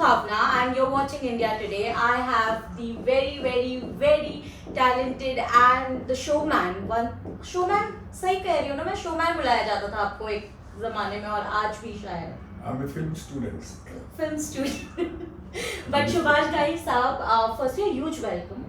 Bhavna and you're watching India Today. I have the very talented and the showman. One showman सही कह रही हो ना, मैं showman बुलाया जाता था आपको एक जमाने में और आज भी शायद. I'm a film student. Film student. But Subhash Ghai Saab, firstly a huge welcome.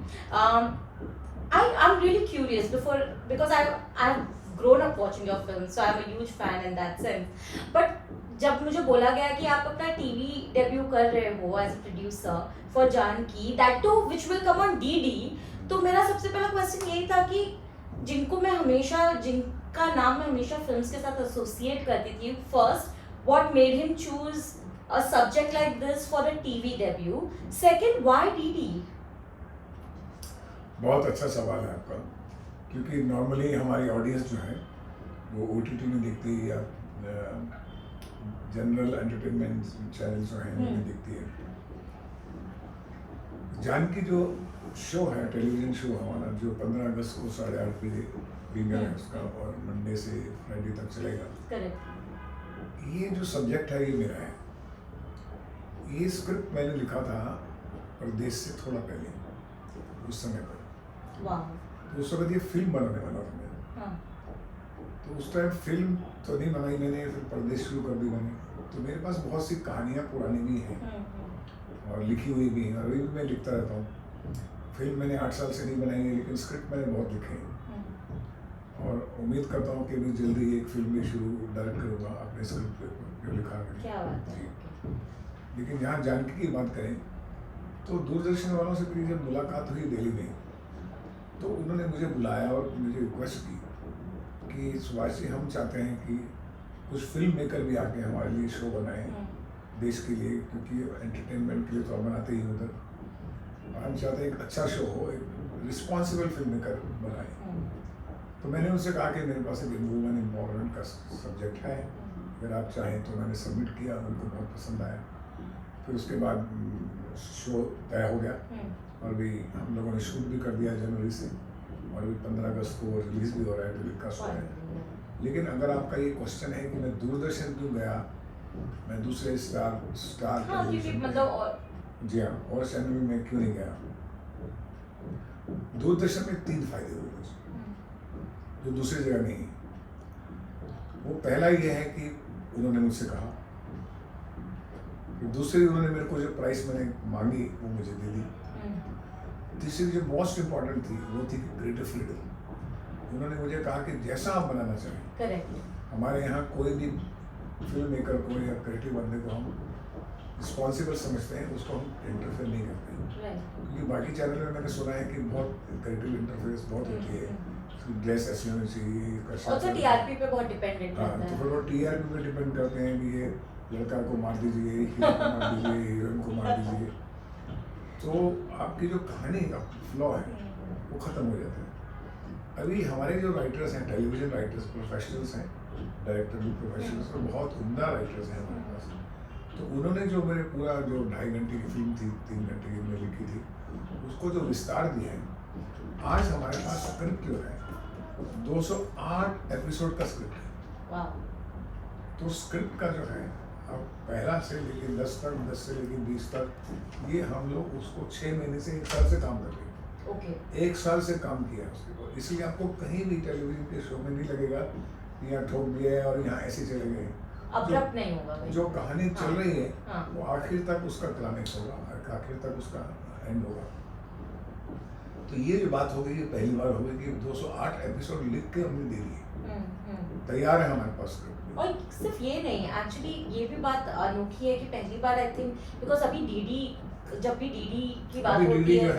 I'm really curious because I've grown up watching your films, so I'm a huge fan in that sense. But जब मुझे बोला गया कि आप अपना TV debut कर रहे हो as a producer for Janaki, that too which will come on DD, तो मेरा सबसे पहला क्वेश्चन यही था कि जिनका नाम मैं हमेशा फिल्म्स के साथ एसोसिएट करती थी, first what made him choose a subject like this for a TV debut, second why DD? बहुत अच्छा सवाल है आपका, क्योंकि नॉर्मली हमारी ऑडियंस जो है वो ओटीटी में देखती है या जनरल एंटरटेनमेंट चैनल जो हैं उनमें देखती है. जानकी जो शो है, टेलीविज़न शो हमारा, जो 15 अगस्त को 8:30 बजे प्रीमियर है उसका और मंडे से फ्राइडे तक चलेगा. ये जो सब्जेक्ट है ये मेरा है. ये स्क्रिप्ट मैंने लिखा था परदेश से थोड़ा पहले, उस समय पर. तो उस वक्त ये फिल्म बनाने वाला था मैं. तो उस टाइम फिल्म तो नहीं बनाई मैंने, फिर परदेश शुरू कर दी मैंने. तो मेरे पास बहुत सी कहानियाँ पुरानी भी हैं और लिखी हुई भी हैं, अभी भी मैं लिखता रहता हूँ. फिल्म मैंने 8 साल से नहीं बनाई है, लेकिन स्क्रिप्ट मैंने बहुत लिखे हैं और उम्मीद करता हूँ कि मैं जल्दी एक फिल्म भी शुरू डायरेक्ट करूँगा अपने स्क्रिप्ट पे जो लिखा है. क्या बात है. लेकिन यहाँ जानकी की बात करें तो दूरदर्शन वालों से मेरी जब मुलाकात हुई दिल्ली में, तो उन्होंने मुझे बुलाया और मुझे रिक्वेस्ट की कि सुभाष जी, हम चाहते हैं कि कुछ फिल्म मेकर भी आके हमारे लिए शो बनाएं देश के लिए, क्योंकि एंटरटेनमेंट के लिए तो हम बनाते ही उधर. हम चाहते हैं एक अच्छा शो हो, एक रिस्पॉन्सिबल फिल्म मेकर बनाए. तो मैंने उनसे कहा कि मेरे पास एक वुमेन एम्पावरमेंट का सब्जेक्ट है, अगर आप चाहें तो. मैंने सबमिट किया, उनको बहुत पसंद आया. फिर उसके बाद शो तय हो गया और भी हम लोगों ने शूट भी कर दिया जनवरी से, और अभी 15 अगस्त को रिलीज भी हो रहा है, टेलीकास्ट हो रहा है. लेकिन अगर आपका ये क्वेश्चन है कि मैं दूरदर्शन क्यों गया, मैं दूसरे स्टार मतलब जी हाँ, और चैनल में मैं क्यों नहीं गया. दूरदर्शन में 3 फायदे हुए जो दूसरी जगह नहीं. वो पहला ये है कि उन्होंने मुझसे कहा कि दूसरी, उन्होंने मेरे को जो प्राइस मैंने मांगी वो मुझे दे दी. तीसरी जो मोस्ट इम्पॉर्टेंट थी वो थी क्रिएटिव फ्रीडम. उन्होंने मुझे कहा कि जैसा आप बनाना चाहें. करेक्ट. हमारे यहाँ कोई भी फिल्म मेकर को या क्रिएटिव बंदे को हम रिस्पॉन्सिबल समझते हैं, उसको हम इंटरफेयर नहीं करते हैं. क्योंकि बाकी चैनल में मैंने सुना है कि बहुत क्रिएटिव इंटरफेरेंस बहुत होती है, ड्रेस ऐसी होनी चाहिए, टीआरपी पे बहुत डिपेंडेंट हाँ. तो फिर वो टीआरपी पे डिपेंड करते हैं कि ये लड़का को मार दीजिए, हीरो को मार दीजिए, हीरोइन को मार दीजिए. तो आपकी जो कहानी का फ्लो है वो ख़त्म हो जाता है. अभी हमारे जो राइटर्स हैं, टेलीविज़न राइटर्स प्रोफेशनल्स हैं, डायरेक्टर भी प्रोफेशनल्स और बहुत उम्दा राइटर्स हैं हमारे पास. तो उन्होंने जो मेरे पूरा जो 2.5 घंटे की फिल्म थी, 3 घंटे की मैं लिखी थी, उसको जो विस्तार दिया है, आज हमारे पास स्क्रिप्ट जो है 208 एपिसोड का स्क्रिप्ट है. तो स्क्रिप्ट का जो है अब पहला से लेकर 10 तक, 10 से लेकर 20 तक, ये हम लोग उसको 6 महीने से 1 साल से काम कर रहे हैं. 1 साल से काम किया है उसके ऊपर. इसलिए आपको कहीं भी टेलीविजन के शो में नहीं लगेगा यहाँ ठोक दिया है और यहाँ ऐसे चले गए. अब्रप्ट नहीं होगा. जो कहानी चल रही है वो आखिर तक उसका क्लाइमेक्स होगा, आखिर तक उसका एंड होगा. तो ये जो बात हो गई, ये पहली बार हो गई कि 208 एपिसोड लिख के हमने दे दिए, तैयार है हमारे पास. और सिर्फ ये नहीं, एक्चुअली ये भी बात अनोखी है कि पहली बार आई थिंक, बिकॉज अभी डीडी, जब भी डीडी की बात होती है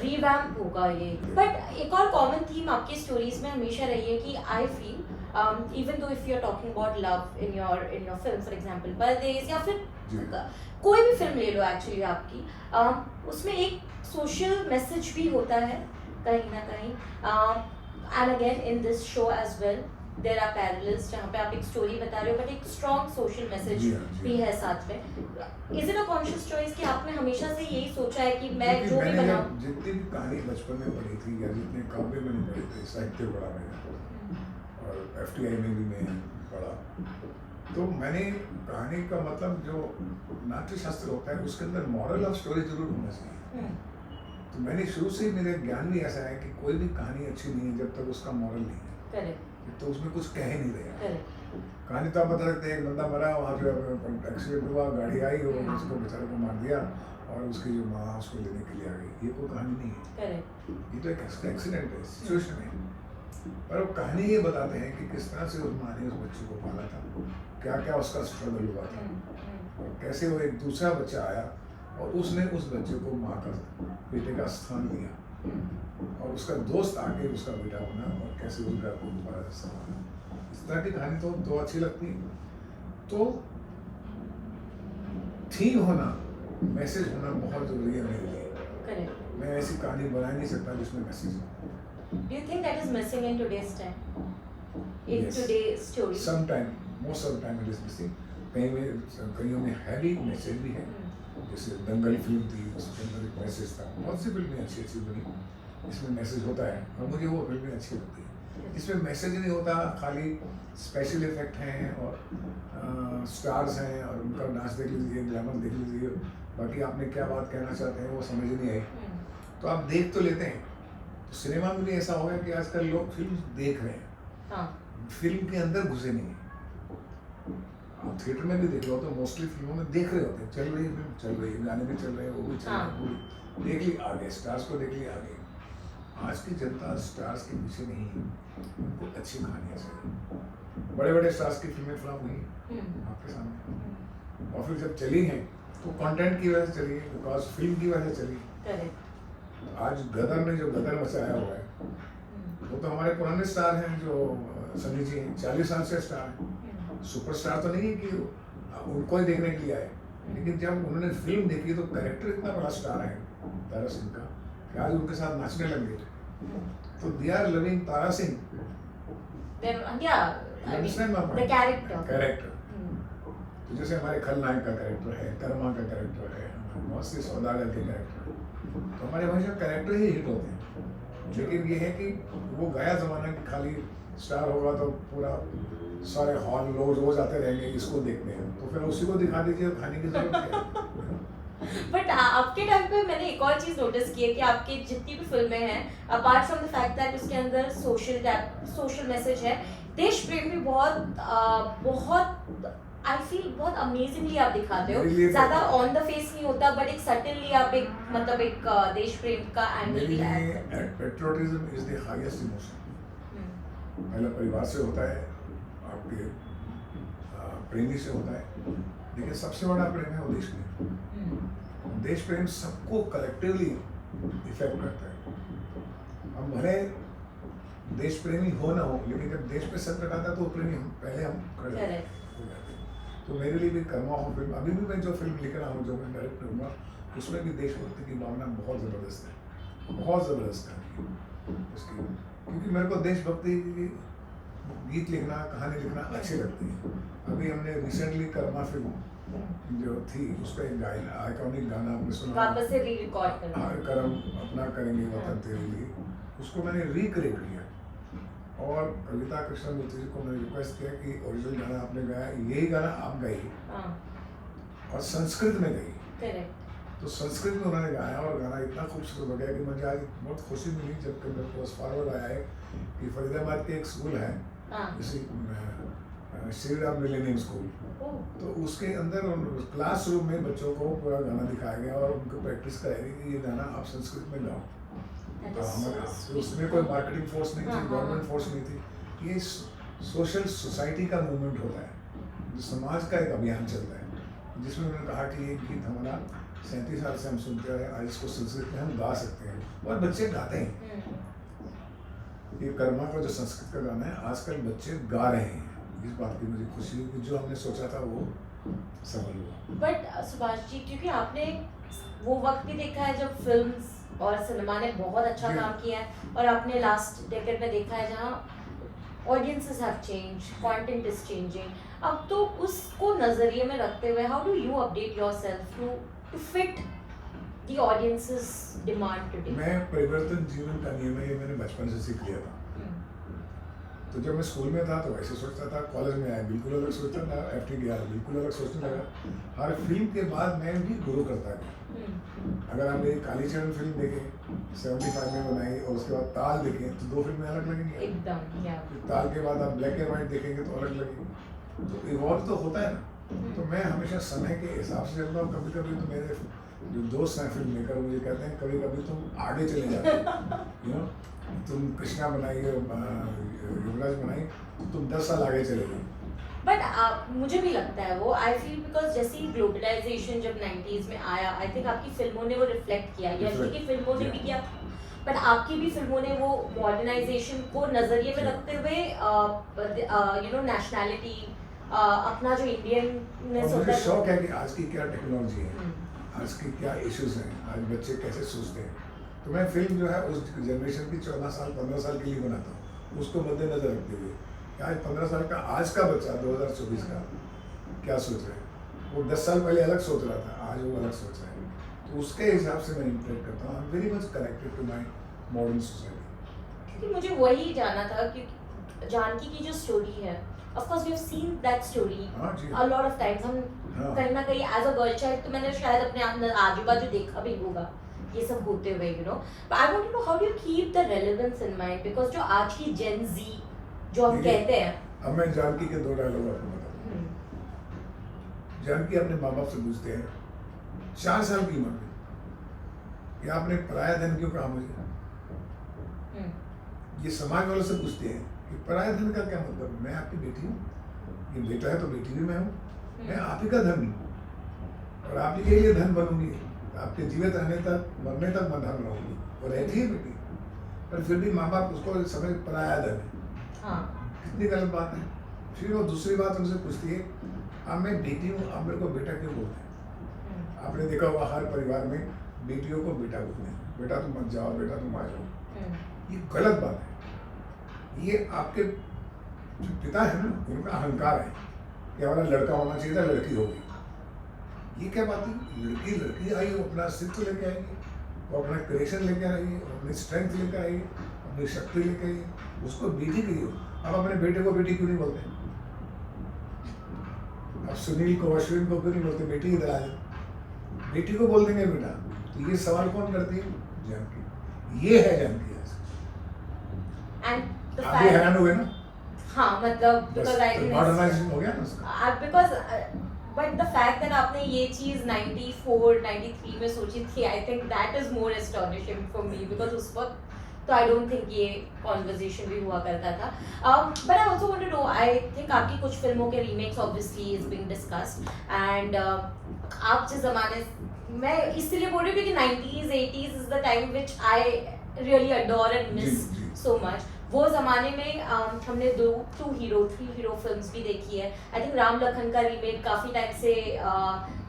रिवैम्प होगा ये. बट एक और कॉमन थीम आपकी स्टोरीज में हमेशा रही है कि I feel even though if you are talking about love in your film, for example Pardes या फिर कोई भी फिल्म ले लो एक्चुअली आपकी, उसमें एक सोशल मैसेज भी होता है कहीं ना कहीं. And again in this show as well there are parallels जहाँ पे आप एक स्टोरी बता रहे हो बट एक स्ट्रॉन्ग सोशल मैसेज भी है साथ में. Is it a conscious choice कि आपने हमेशा से यही सोचा है कि मैं जो भी बनाऊं, जितनी भी कहानी बचपन में पढ़ी थी या जितने काव्य मैंने पढ़े थे, साहित्य पढ़ा मैंने और एफटीआई में भी मैं पढ़ा, तो मैंने कहानी का मतलब जो नाट्य शास्त्र होता है उसके अंदर मॉरल ऑफ स्टोरी जरूर होना चाहिए। तो मैंने शुरू से ही मेरे ज्ञान में ऐसा है कि कोई भी कहानी अच्छी नहीं है जब तक उसका मॉरल नहीं है। करेक्ट। तो उसमें कुछ कह ही नहीं रहा। करेक्ट। कहानी तो आप बता सकते हैं, एक बंदा मरा, वहाँ पे एक्सीडेंट हुआ, गाड़ी आई और उसको बेचारे को मार दिया और उसकी जो माँ उसको लेने के लिए आ गई। ये कोई कहानी नहीं है। करेक्ट। ये तो एक एक्सीडेंट है, सिचुएशन है। पर वो कहानी ये बताते हैं कि किस तरह से उस माँ ने उस बच्चे को पाला था, क्या क्या उसका स्ट्रगल हुआ था, और कैसे वो एक दूसरा बच्चा आया और उसने उस बच्चे को माँ का बेटे का स्थान लिया और उसका दोस्त आके उसका बेटा बना और कैसे उस घर को दोबारा से संभाला। इस तरह की कहानी तो अच्छी लगती है। तो थीम होना, मैसेज होना बहुत जरूरी है मेरे लिए। करेक्ट। मैं ऐसी कहानी बना नहीं सकता जिसमें मैसेज हो। Do you think that is missing in today's time? In Yes. today's story? Sometime, most of the time it is missing. कहीं में हैवी मैसेज भी है। जैसे दंगल फिल्म थी, उसके अंदर एक मैसेज था। बहुत सी फिल्में अच्छी बनी, इसमें मैसेज होता है और मुझे वो फिल्में अच्छी लगती है। इसमें मैसेज नहीं होता, खाली स्पेशल इफेक्ट हैं और स्टार्स हैं और उनका डांस देख लीजिए, ग्लैमर देख लीजिए, बाकी आपने क्या बात कहना चाहते हैं वो समझ नहीं आई। तो आप देख तो लेते हैं। तो सिनेमा में भी ऐसा हो गया कि आजकल लोग फिल्म देख रहे हैं, हाँ। फिल्म के अंदर घुसे नहीं हैं। आप थिएटर में भी देख लो तो मोस्टली फिल्मों में देख रहे होते हैं, चल रही है फिल्म, चल रही है, गाने भी चल रहे हैं, वो भी चल रहे हैं, वो भी देख ली आगे, स्टार्स को देख ली आगे। आज की जनता स्टार्स के पीछे नहीं है, उनको अच्छी कहानियाँ चाहिए। बड़े बड़े स्टार्स की फिल्में फ्लॉप हुई आपके सामने, और फिर जब चली हैं तो कंटेंट की वजह से चली है, बिकॉज फिल्म की वजह से चली। करेक्ट। आज गदर ने जो गदर मचाया हुआ है वो तो हमारे पुराने स्टार हैं जो सनी जी 40 साल से स्टार हैं। सुपरस्टार तो नहीं है कि उनको ही देखने के लिए आए, लेकिन जब उन्होंने फिल्म देखी तो कैरेक्टर इतना बड़ा स्टार है तारा सिंह का कि आज उनके साथ नाचने लग गए। तो they are loving Tara Singh, the character. Character. तो जैसे हमारे खलनायक का कैरेक्टर है, कर्मा का कैरेक्टर है, बहुत से सौदागर के कैरेक्टर, तो हमारे हमेशा कैरेक्टर ही हिट होते हैं। लेकिन ये है कि वो गया जमाना कि खाली स्टार होगा तो पूरा सारे हॉल लोग रोज आते रहेंगे इसको देखने हैं, तो फिर उसी को दिखा दीजिए, खाने की जरूरत है। बट आपके टाइम पे मैंने एक और चीज नोटिस की है कि आपकी जितनी भी फिल्में हैं, apart from the fact that उसके अंदर सोशल मैसेज है, देश प्रेम भी बहुत आई फील बहुत अमेजिंगली आप दिखाते हो। ज्यादा ऑन द फेस नहीं होता, बट एक सटनली आप एक मतलब एक देश प्रेम का एंगल भी ऐड करते हैं। Patriotism is the highest emotion. पहला परिवार से होता है, आपके प्रेमी से होता है, लेकिन सबसे बड़ा प्रेम है वो देश प्रेम। देश प्रेम सबको कलेक्टिवली इफेक्ट करता है। हम भले देश प्रेमी हो ना हो, लेकिन जब देश पे संकट आता है तो प्रेमी पहले हम खड़े हो जाते हैं। तो मेरे लिए भी कर्मा हो फिल्म, अभी भी मैं जो फिल्म लिख रहा हूँ, जो मैं डायरेक्ट करूँगा, उसमें भी देशभक्ति की भावना बहुत ज़बरदस्त है, बहुत ज़बरदस्त है उसकी। क्योंकि मेरे को देशभक्ति की गीत लिखना, कहानी लिखना अच्छी लगती है। अभी हमने रिसेंटली कर्मा फिल्म जो थी उस पर एक गाना, आइकॉनिक गाना आपने सुना, वापस से री रिकॉर्ड करना, करम अपना करेंगे वतन तेरे लिए, उसको मैंने रिक्रिएट किया और कविता कृष्णमूर्ति जी को मैंने रिक्वेस्ट किया कि ओरिजिनल गाना आपने गाया, यही गाना आप गाइए और संस्कृत में गाइए। तो संस्कृत में उन्होंने गाया और गाना इतना खूबसूरत हो गया कि मुझे आज बहुत खुशी मिली जब मेरे पास फॉरवर्ड आया है कि फरीदाबाद के एक स्कूल है, इसी श्री राम मिलेनियम स्कूल, तो उसके अंदर क्लासरूम में बच्चों को पूरा गाना दिखाया गया और उनको प्रैक्टिस कराई गई कि ये गाना आप संस्कृत में गाओ। तो उसमें कोई मार्केटिंग फोर्स नहीं थी, गवर्नमेंट फोर्स नहीं थी, ये सोशल सोसाइटी का मूवमेंट होता है, जो समाज का एक अभियान चलता है, जिसमें उन्होंने कहा कि ये गीत हमारा 37 साल से हम सुनते रहे, आज इसको संस्कृत में हम गा सकते हैं और बच्चे गाते हैं। ये कर्मा का जो संस्कृत का गाना है आजकल बच्चे गा रहे हैं, इस बात की मुझे खुशी हुई कि जो हमने सोचा था वो सफल हुआ। बट सुभाष जी, क्योंकि आपने वो वक्त भी देखा है जब फिल्म्स और सिनेमा ने बहुत अच्छा काम किया है, और आपने लास्ट डेकेड में देखा है जहाँ audiences have change, content is changing. अब तो उसको नजरिए में रखते हुए how do you update yourself to fit the audiences demand today? मैं परिवर्तन जीवन का नियम है, ये मैंने बचपन से सीख लिया था। तो जब मैं स्कूल में था तो वैसे सोचता था, कॉलेज में आया बिल्कुल अलग सोचता था, FT गया बिल्कुल अलग सोचने लगा। हर फिल्म के बाद मैं भी ग्रो करता गया। अगर आप एक कालीचरण फिल्म देखें 75 में बनाई और उसके बाद ताल देखें तो 2 फिल्में अलग लगेंगी एकदम, या फिर ताल के बाद आप ब्लैक एंड व्हाइट देखेंगे तो अलग लगेगी। तो इवॉल्व तो होता है ना। तो मैं हमेशा समय के हिसाब से चलता हूँ। कभी कभी तो मेरे जो दोस्त हैं फिल्म मेकर मुझे कहते हैं कभी कभी तुम आगे चले जाते हो, यू नो, तुम कृष्णा बनाई, युवराज बनाई, तो तुम 10 साल आगे चले गए। बट मुझे भी लगता है वो, आई फील बिकॉज जैसे ही ग्लोबलाइजेशन जब 90s में आया, आई थिंक आपकी फिल्मों ने वो रिफ्लेक्ट किया, यश जी की फिल्मों ने भी किया, बट आपकी भी फिल्मों ने वो मॉडर्नाइजेशन को नजरिए में रखते हुए यू नो नेशनैलिटी, अपना जो इंडियन मुझे शौक है कि आज की क्या टेक्नोलॉजी है, आज की क्या इश्यूज हैं, आज बच्चे कैसे सोचते हैं। तो मैं फिल्म जो है उस जनरेशन की 14 साल 15 साल के लिए बनाता हूँ, उसको मद्देनजर रखते हुए कि आज 15 साल का आज का बच्चा 2024 का क्या सोच रहा है। वो 10 साल पहले अलग सोच रहा था, आज वो अलग सोच रहा है। तो उसके हिसाब से मैं इंटरेक्ट करता हूँ। I am very much connected to my modern society. क्योंकि मुझे वही जानना था, क्योंकि जानकी की जो स्टोरी है, of course we have seen that story a lot of times. हम कहीं ना कहीं एज अ गर्ल चाइल्ड तो मैंने शायद अपने अंदर आजू बाजू देखा भी होगा ये सब होते हुए, you know. But I want to know how do you keep the relevance in mind, because जो आज की जेन जी जो हम कहते हैं। अब मैं जानकी के 2 डायलॉग आपको बताता हूँ। जानकी अपने माँ बाप से पूछते हैं 4 साल की उम्र में कि आपने पराया धन क्यों कहा मुझे। ये समाज वालों से पूछते हैं कि पराया धन का क्या मतलब, मैं आपकी बेटी हूँ, ये बेटा है तो बेटी भी मैं हूँ, मैं आप ही का धन हूँ और आप ही के लिए धन बनूंगी, आपके जीवित रहने तक मरने तक मैं धन रहूंगी। और रहती है बेटी, पर फिर भी माँ बाप उसको समझ पराया धन है। कितनी गलत बात है। फिर वो दूसरी बात उनसे पूछती है, अब मैं बेटी हूँ, आप मेरे को बेटा क्यों बोलते हैं। आपने देखा होगा हर परिवार में बेटियों को बेटा बोलते हैं, बेटा तुम मत जाओ, बेटा तुम आ जाओ। ये गलत बात है। ये आपके जो पिता है ना, उनका अहंकार है कि हमारा लड़का होना चाहिए था, लड़की हो गई। ये क्या बात है। लड़की आई, वो अपना अस्तित्व लेके आएगी, वो अपना क्रिएशन लेके आएगी, अपनी स्ट्रेंथ लेके आएगी, अपनी शक्ति लेके आएगी, उसको बेटी की हो। अब अपने बेटे को बेटी क्यों नहीं बोलते। अब सुनील को अश्विन को क्यों नहीं बोलते बेटी इधर आ जाए, बेटी को बोल देंगे बेटा। तो ये सवाल कौन करती है, जानकी। ये है जानकी। आप भी हैरान हुए ना। हाँ, मतलब मॉडर्नाइजेशन हो गया ना उसका। Because but the fact that आपने ये चीज 94 93 में सोची थी, I think that is more astonishing for me, because उस वक्त तो आई डोंट थिंक ये कॉन्वर्जेशन भी हुआ करता था। But I also want to know, I think आपकी कुछ फिल्मों के remakes obviously is being discussed, and आप जिस जमाने, मैं इसलिए बोल रही हूँ क्योंकि 90s 80s is the time which I really adore and miss so much. वो ज़माने में हमने 2 हीरो 3 हीरो फिल्म्स भी देखी है। आई थिंक राम लखन का रीमेक काफ़ी टाइम से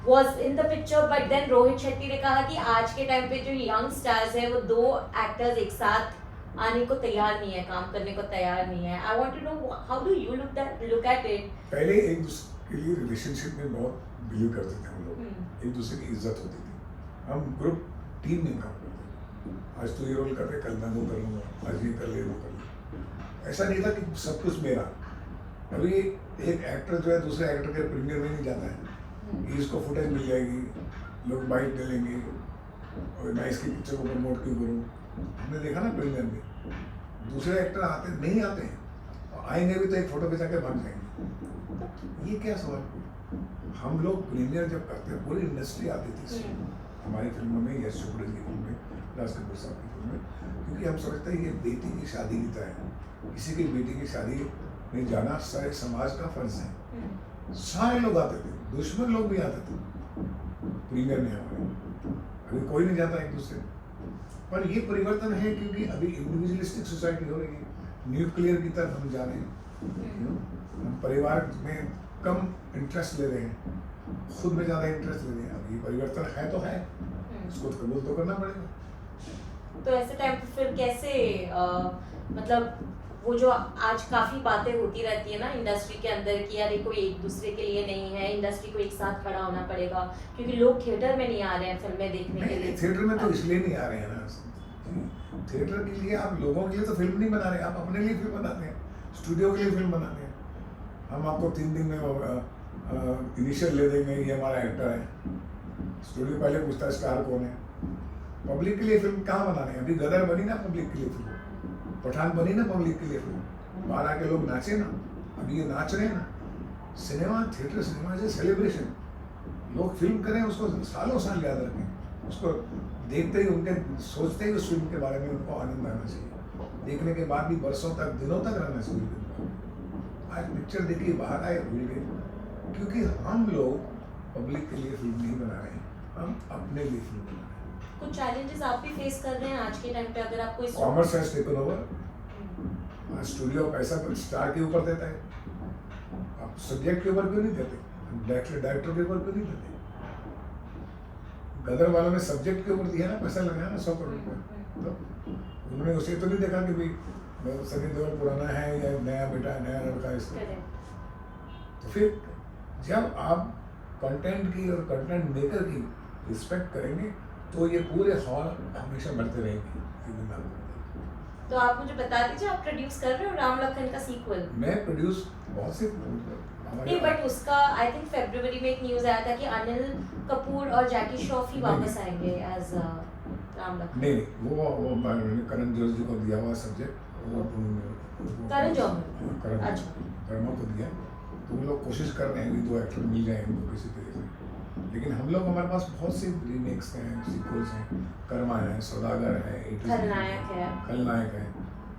was in the picture, but then Rohit Shetty ने कहा कि आज के टाइम पे जो यंग स्टार्स है वो 2 एक्टर्स एक साथ आने को तैयार नहीं है, काम करने को तैयार नहीं है। I want to know how do you look at it. पहले एक दूसरे के लिए रिलेशनशिप में बहुत बिलीव करते थे हम लोग, एक दूसरे की इज्जत होती थी, हम ग्रुप टीम में काम करते थे। आज तो ये रोल कर रहे, कल मैं वो कर लूँगा, आज ये कर ले वो कर ले। ऐसा नहीं था कि सब कुछ मेरा। अभी एक एक्टर जो है दूसरे एक्टर के प्रीमियर में नहीं जाता है, इसको फुटेज मिल जाएगी, लोग बाइट ले लेंगे और मैं इसकी पिक्चर को प्रमोट क्यों करूँ। हमने देखा ना प्रीमियर में दूसरे एक्टर आते नहीं आते हैं, और आएंगे भी तो एक फोटो खिंचा के भाग जाएंगे। ये क्या सवाल। हम लोग प्रीमियर जब करते हैं, पूरी इंडस्ट्री आती थी हमारी फिल्मों में, यश चोपड़ा की फिल्म में, राज कपूर साहब की फिल्म में, क्योंकि हम समझते हैं ये बेटी की शादी की तरह है। किसी की बेटी की शादी में जाना सारे समाज का फर्ज है। सारे लोग आते थे, दुश्मन लोग भी आते थे प्रीमियर में हमारे। अभी कोई नहीं जाता एक दूसरे, पर ये परिवर्तन है क्योंकि अभी इंडिविजुअलिस्टिक सोसाइटी हो रही है, न्यूक्लियर की तरफ हम जा रहे हैं। हम परिवार में कम इंटरेस्ट ले रहे हैं, खुद में ज़्यादा इंटरेस्ट ले रहे हैं। अब ये परिवर्तन है तो है, इसको कबूल तो करना पड़ेगा। तो ऐसे टाइम पे फिर कैसे मतलब वो जो आज काफ़ी बातें होती रहती है ना इंडस्ट्री के अंदर कि यार कोई एक दूसरे के लिए नहीं है, इंडस्ट्री को एक साथ खड़ा होना पड़ेगा, क्योंकि लोग थिएटर में नहीं आ रहे हैं फिल्में देखने के लिए। थिएटर में तो इसलिए नहीं आ रहे हैं ना, थिएटर के लिए आप लोगों के लिए तो फिल्म नहीं बना रहे, आप अपने लिए फिल्म बनाते हैं। स्टूडियो के लिए फिल्म बनानी है, हम आपको 3 दिन में इनिशियल ले देंगे, ये हमारा एक्टर है। स्टूडियो पहले पूछता है स्टार कौन है। पब्लिक के लिए फिल्म कहाँ बनाने हैं? अभी गदर बनी ना पब्लिक के लिए फिल्म, पठान बनी ना पब्लिक के लिए फिल्म, बाहर आके लोग नाचे ना, अभी ये नाच रहे हैं ना। Cinema, theatre cinema is celebration. लोग फिल्म करें, उसको सालों साल याद रखें, उसको देखते ही उनके सोचते ही उस फिल्म के बारे में उनको आनंद आना चाहिए, देखने के बाद भी बरसों तक, दिनों तक रहना चाहिए। आज पिक्चर देखिए, बाहर आए, भूल गए, क्योंकि हम लोग पब्लिक के लिए फिल्म नहीं बना रहे हैं, हम अपने लिए फिल्म बना रहे हैं। कुछ चैलेंजेस आप भी फेस कर रहे हैं आज के टाइम पे, अगर आपको इस commerce has taken over. Studio पैसा स्टार के ऊपर देता है, आप सब्जेक्ट के ऊपर क्यों नहीं देते? डायरेक्टर के ऊपर क्यों नहीं देते? गदर वालों ने सब्जेक्ट के ऊपर दिया ना, पैसा लगाया ना 100 करोड़ रुपये। तो उन्होंने उसे तो नहीं देखा कि भाई सनी देओल पुराना है या नया बेटा है, नया लड़का है इसका। तो फिर जब आप कंटेंट की और कंटेंट मेकर की रिस्पेक्ट करेंगे तो ये पूरे हॉल हमेशा बढ़ते रहेंगे। तो आप मुझे बता दीजिए, आप प्रोड्यूस कर रहे हो राम लखन का सीक्वल? मैं प्रोड्यूस बहुत से नहीं, बट उसका आई थिंक फरवरी में एक न्यूज़ आया था कि अनिल कपूर और जैकी श्रॉफ ही वापस आएंगे एज राम लखन। नहीं, वो करण जौहर जी को दिया हुआ सब्जेक्ट, करण जौहर, अच्छा, कर्मा को दिया। तो वो लोग कोशिश कर रहे हैं कि 2 एक्टर मिल जाए उनको किसी तरीके से, लेकिन हम लोग, हमारे पास बहुत से रीमेक्स हैं, सीक्वल्स हैं, कर्मा है, सौदागर है, खलनायक है।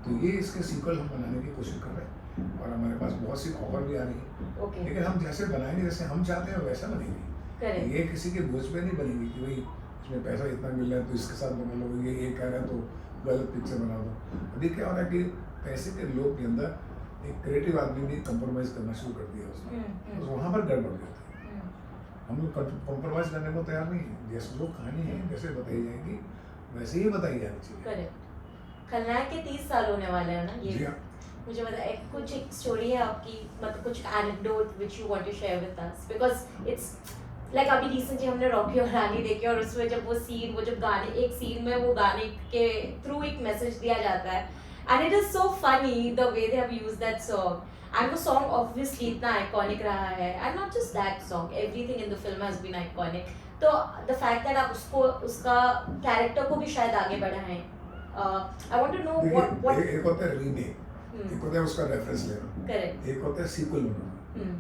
तो ये इसके सीक्वल हम बनाने की कोशिश कर रहे हैं और हमारे पास बहुत सी ऑफर भी आ रही है। लेकिन हम जैसे बनाएंगे, जैसे हम चाहते हैं वैसा बनेंगे। ये किसी के बोझ पे नहीं बनेगी कि भाई इसमें पैसा इतना मिल रहा है तो इसके साथ बना लो, ये कह रहा है तो गलत पिक्चर बना दो। अभी क्या हो रहा है कि पैसे के लोग के अंदर एक क्रिएटिव आदमी ने कॉम्प्रोमाइज़ करना शुरू कर दिया उसने, तो वहाँ पर गड़बड़ जाती है। हम लोग कॉम्प्रोमाइज़ करने को तैयार नहीं है। जैसे जो कहानी है, जैसे बताई जाएगी वैसे ही बताई जानी चाहिए। करेक्ट। खलनायक के 30 साल होने वाले हैं ना ये? मुझे बताइए, कुछ एक स्टोरी है आपकी, मतलब कुछ anecdote which you want to share with us, because it's like अभी रिसेंटली हमने रॉकी और रानी देखी और उसमें जब वो सीन, वो जब गाने, एक सीन में वो गाने के थ्रू एक मैसेज दिया जाता है, and it is so funny the way they have used that song, and वो सॉन्ग ऑब्वियसली इतना आइकॉनिक रहा है, and not just that song, everything in the film has been iconic. तो द फैक्ट दैट आप उसको, उसका character को भी शायद आगे बढ़ाएं, I want to know what एक होता है रीमेक, एक होता है उसका रेफरेंस लेना, करेक्ट, एक होता है सीक्वल बनाना।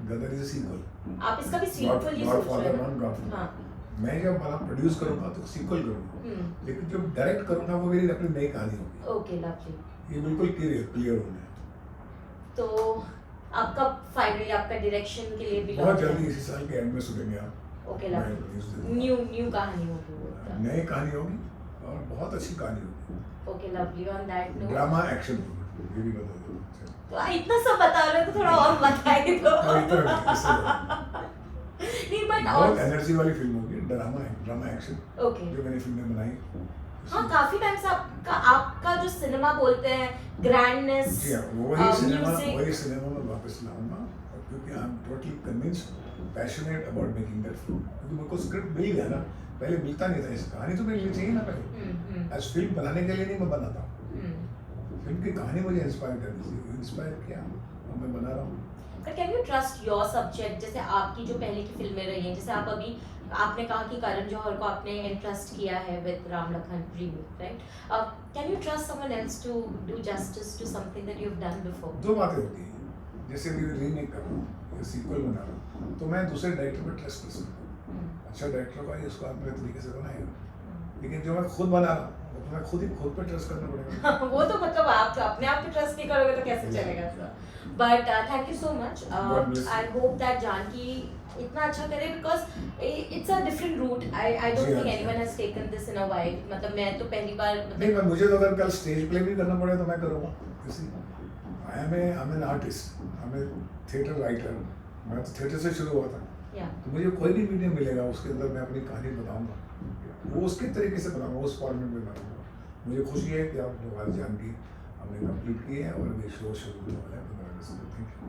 गदर इज अ सीक्वल, आप इसका भी सीक्वल ही सोच रहे हैं? हाँ, मैं जब बना प्रोड्यूस करूंगा तो सीक्वल करूंगा, लेकिन जब डायरेक्ट करूंगा वो मेरी अपनी नई कहानी होगी। ओके, लवली, ये बिल्कुल क्लियर होना है। तो आपका फाइनली आपका डायरेक्शन के लिए भी बहुत जल्दी इसी साल के एंड में सुनेंगे आप। ओके, लवली, न्यू कहानी होगी, नई कहानी होगी और बहुत अच्छी कहानी होगी। Okay, lovely, on that note drama action होगी, ये भी बता दो। तो इतना सब बता रहे हो तो थोड़ा और बताइए तो। नहीं, बट बहुत एनर्जी वाली फिल्म होगी, ड्रामा एक्शन, ओके, जो मैंने फिल्में बनाई। हाँ, काफी टाइम से आपका जो सिनेमा बोलते हैं ग्रैंडनेस, वही सिनेमा में वापस लाऊंगा, क्योंकि I am totally convinced, passionate about making that film. क्योंकि मेरे को स्क्रिप्ट मिल गया ना, पहले मिलता नहीं था, इस कहानी तो मिलनी चाहिए ना पहले। आज फिल्म बनाने के लिए नहीं मैं बनाता, फिल्म की कहानी मुझे इंस्पायर करनी चाहिए, इंस्पायर किया और मैं बना रहा हूँ। But can you trust your subject? जैसे आपकी जो पहले की फिल्में रही हैं, जैसे आप अभी आपने कहा कि करण जौहर को आपने entrust किया है with Ram Lakhan remake, right? Can you trust someone else to do justice to something that you've done before? दो बातें होती हैं, जैसे मैं रीमेक कर रहा हूँ या सीक्वल बना रहा हूँ, तो मैं दूसरे डायरेक्टर पर ट्रस्ट कर सकता हूँ। अच्छा डायरेक्टर का उसको अपने तरीके से बनाएगा, लेकिन जो मैं खुद बना रहा हूँ तो मैं खुद पे ट्रस्ट करना पड़ेगा। वो तो मतलब आप अपने आप पे ट्रस्ट नहीं करोगे तो कैसे चलेगा sir? But thank you so much, I hope that Janaki इतना अच्छा करे, because it's a different route, I don't think anyone has taken this in a while. मतलब मैं तो पहली बार, नहीं, मुझे तो अगर कल स्टेज प्ले भी करना पड़े तो मैं करूँगा। I am an artist, I am theatre writer, मैं तो थिएटर से शुरू हुआ था, तो मुझे कोई भी मीडियम मिलेगा उसके अंदर मैं अपनी कहानी बताऊंगा, वो उसके तरीके से बनाऊंगा, उस फॉर्मेट में बनाऊंगा। मुझे खुशी है कि आप लोग आज जानकी हमने कंप्लीट की है और अभी शो शुरू होने वाला है 15 अगस्त को। Thank you.